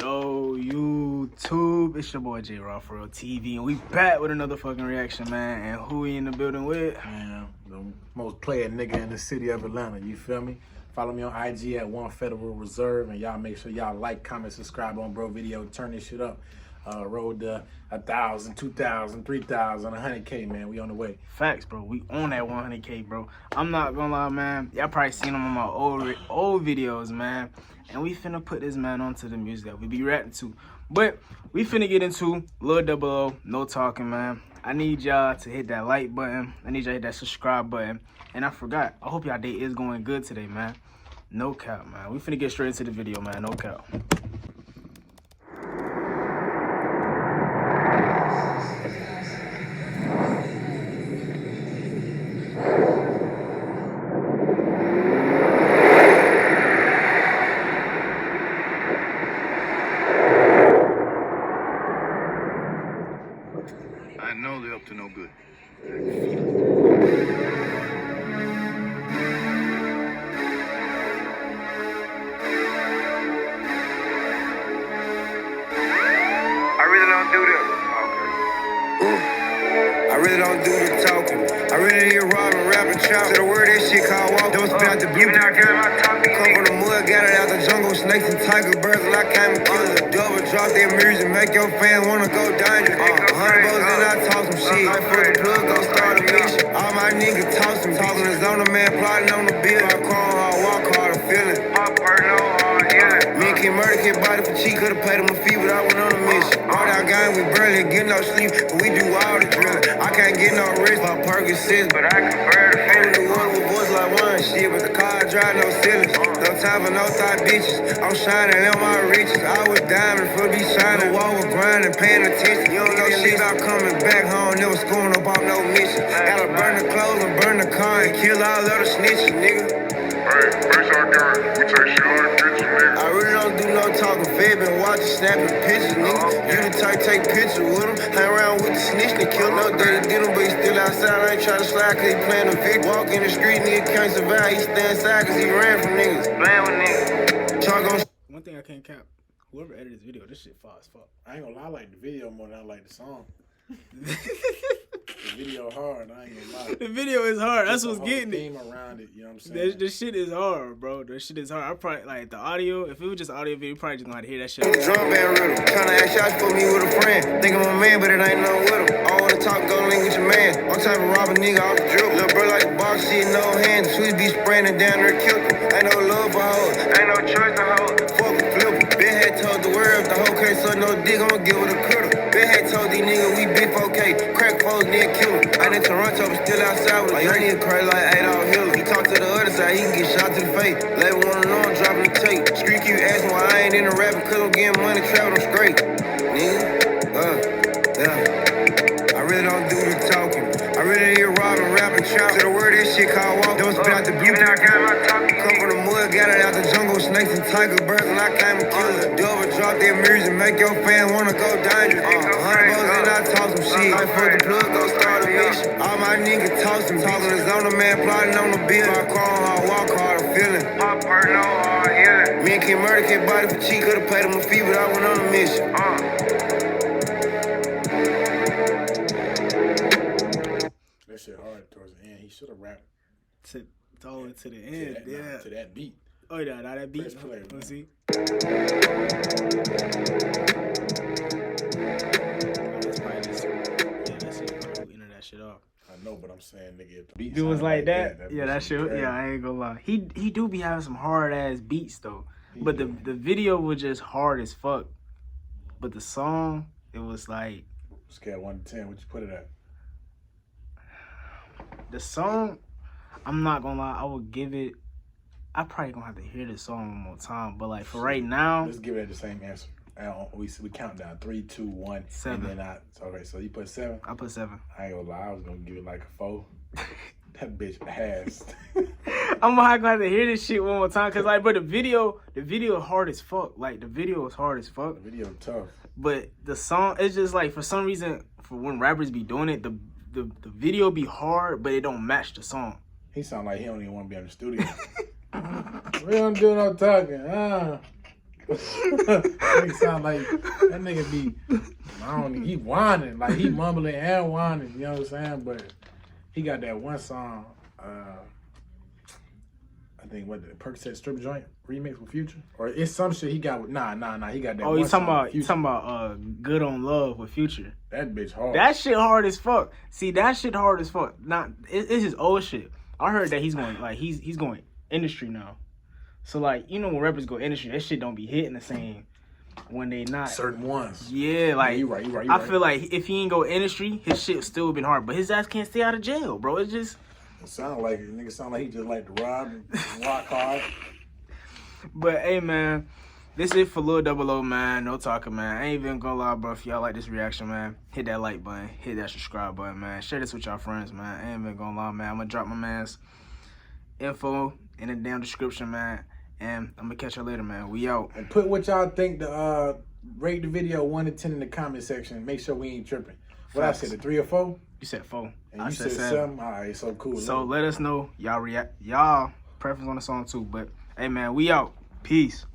Yo, YouTube, it's your boy J Raw for Real TV, and we back with another fucking reaction, man. And who we in the building with? Man, the most playing nigga in the city of Atlanta, you feel me? Follow me on IG at 1 Federal Reserve, and y'all make sure y'all like, comment, subscribe on bro video, turn this shit up. Road to 1,000, 2,000, 3,000, 100K, man. We on the way. Facts, bro. We on that 100K, bro. I'm not gonna lie, man. Y'all probably seen him on my old videos, man. And we finna put this man onto the music that we be rapping to. But we finna get into Lil Double, no talking, man. I need y'all to hit that like button. I need y'all to hit that subscribe button. And I forgot, I hope y'all day is going good today, man. No cap, man. We finna get straight into the video, man. No cap. I know they're up to no good. I really don't do this. I really don't do the talking. I really hear robbing, rapping, chop. To the word that shit called walk. Don't spit out the blue. Come from the mud, got it out the jungle. Snakes and tiger birds, and I came and killed it. Double drop their music, make your fans wanna go dangerous. 100 bows and I talk some shit. I put the plug, go start a mission. All my niggas talk some talking is on the man, plotting on the bill. I crawl hard, walk hard, I feel it. Me and Kid Murder, Kid Body for cheap, could've paid him a fee, but I went on a mission. All that gang, we barely get no sleep, but we do all the drilling. I can't get no rich, my Percocets, but I can burn the feeling. The one with boys like one shit, but the car I drive no ceilings. No time for no thought bitches, I'm shining on my riches. I was diamond for be shining, wall was grinding, paying attention. You don't know shit about coming back home, never schooling up off no mission. Gotta burn the clothes and burn the car and kill all of the snitches, nigga. Hey, face our gun. We take shit out of picture, nigga. I really don't do no talking, fed been watching, snapping pictures, nigga. You the type take pictures with him, hang around with the snitch, they kill no dirty dinner, but he still outside. I ain't trying to slide cause he playing the Vic. Walk in the street, nigga can't survive, he stay inside cause he ran from niggas. Playing with niggas. Talk on. One thing I can't cap, whoever edited this video, this shit fire as fuck. I ain't gonna lie, I like the video more than I like the song. The video hard, I ain't gonna lie. The video is hard. That's Just what's the whole getting theme it. around it, you know what I'm saying? This shit is hard, bro. This shit is hard. I probably like the audio. If it was just audio video, you probably just gonna have to hear that shit. Drum band rhythm, tryna act shots for me with a friend. Think I'm a man, but it ain't nothing with him. I wanna talk, go link with your man. I'm type of rob a nigga off the drill. Little bro like box shit, no hands. Sweet be spraying it down there, killed him. Ain't no love for hoes, ain't no choice to hold. Fuck a flip. Ben had told the world if the hoe can't suck no dick, I'ma give it a critter. Ben had told these niggas we big 4K, crack foes, then kill him. I in Toronto, but still outside with a young nigga crazy like Adolf Hitler. He talk to the other side, he can get shot to the face. Label wanna know I'm dropping the tape. Street keep asking why I ain't in the rapping, cause I'm getting money, trapping, I'm straight. Nigga, yeah. I really don't do the talking. I really hear robbing, rapping, chop. To the word that shit called walk. Don't spit out the blue. Come from the mud, got it out the jungle. Snakes and tiger birds, and I came and killed it. Double drop their music, make your fans wanna go dangerous. 100 bows and I talk some shit. I put the plug, go start a mission. All my niggas talk some talking is on the man, plotting on the bill. I crawl hard, walk hard, I'm feeling. Me and Kid Murder, Kid Body for cheap, could've paid him a fee, but I went on a mission. That shit hard towards the end. He should have rapped All the way to the end, to that beat. Oh yeah, now that beat. Press play, Let's see. That's probably just that's it. Probably enter that shit off. I know, but I'm saying, nigga, if the beat It was sound like that. Yeah, that shit shit. crazy. Yeah, I ain't gonna lie. He do be having some hard ass beats though. But the video was just hard as fuck. But the song, it was like Scale 1 to 10, what you put it at? the song. I'm not gonna lie. I would give it. I probably gonna have to hear this song one more time. But like for right now, Let's give it the same answer. We count down 3, 2, 1, 7. And then okay, so you put 7. I put 7. I ain't gonna lie, I was gonna give it like a 4. That bitch ass. I'm gonna have to hear this shit one more time, cause like, but the video hard as fuck. Like the video is hard as fuck. The video tough. But the song, it's just like for some reason, for when rappers be doing it, the video be hard, but it don't match the song. He sound like he don't even want to be in the studio. We don't do no talking. Nigga sound like that nigga be. I don't. He whining like he mumbling and whining. You know what I'm saying? But he got that one song. I think what the Percocet Strip Joint remix with Future, or it's some shit he got with Nah. He got that. Oh, one you talking song about with you Future. talking about Good on Love with Future? That bitch hard. That shit hard as fuck. See, that shit hard as fuck. Not it's his old shit. I heard that he's going like he's going industry now. So like you know when rappers go industry, that shit don't be hitting the same when they not. Certain ones. Yeah, like you right. I feel like if he ain't go industry, his shit still been hard. But his ass can't stay out of jail, bro. It's just. It sound like it. Nigga sound like he just like to rob and rock hard. But hey man, this is for Lil Double, man. No talking, man. I ain't even gonna lie, bro. If y'all like this reaction, man, hit that like button, hit that subscribe button, man. Share this with y'all friends, man. I ain't even gonna lie, man. I'm gonna drop my man's info in the damn description, man. And I'm gonna catch y'all later, man. We out. And put what y'all think. Rate the video 1 to 10 in the comment section. Make sure we ain't tripping. What Facts. I said, a 3 or 4? You said 4. And I you said said 7. All right, so cool. So let us know y'all preference on the song too. But hey, man, we out. Peace.